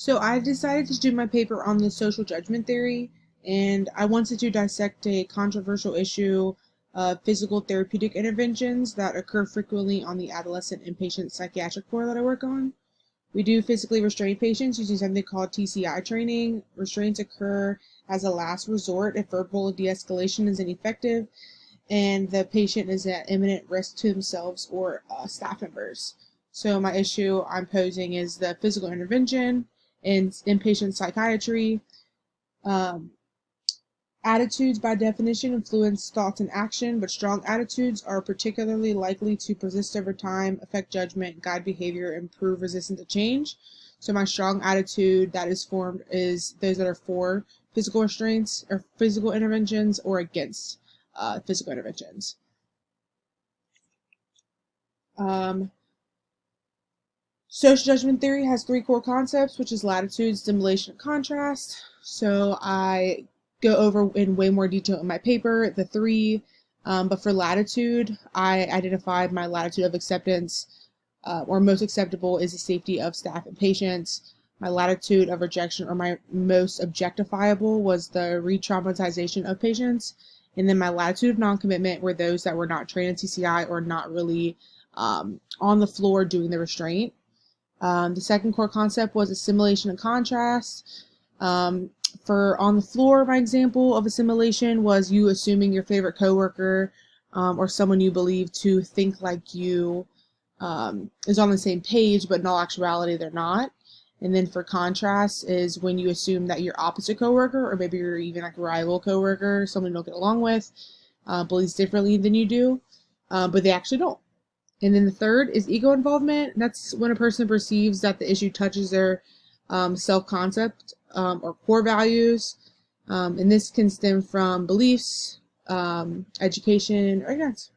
So I decided to do my paper on the social judgment theory, and I wanted to dissect a controversial issue of physical therapeutic interventions that occur frequently on the adolescent inpatient psychiatric floor that I work on. We do physically restrained patients using something called TCI training. Restraints occur as a last resort if verbal de-escalation is ineffective and the patient is at imminent risk to themselves or staff members. So my issue I'm posing is the physical intervention in inpatient psychiatry. Um, Attitudes, by definition, influence thoughts and action, but strong attitudes are particularly likely to persist over time, affect judgment, guide behavior, and prove resistant to change. So my strong attitude that is formed is those that are for physical restraints or physical interventions or against physical interventions. Social judgment theory has three core concepts, which is latitude, assimilation, and contrast. So I go over in way more detail in my paper the three, but for latitude, I identified my latitude of acceptance, or most acceptable is the safety of staff and patients. My latitude of rejection, or my most objectifiable, was the re-traumatization of patients. And then my latitude of non-commitment were those that were not trained in TCI or not really on the floor doing the restraint. The second core concept was assimilation and contrast. For on the floor, my example of assimilation was you assuming your favorite coworker or someone you believe to think like you is on the same page, but in all actuality, they're not. And then for contrast is when you assume that your opposite coworker, or maybe you're even like a rival coworker, someone you don't get along with, believes differently than you do, but they actually don't. And then the third is ego involvement. That's when a person perceives that the issue touches their self-concept or core values. And this can stem from beliefs, education, or ignorance.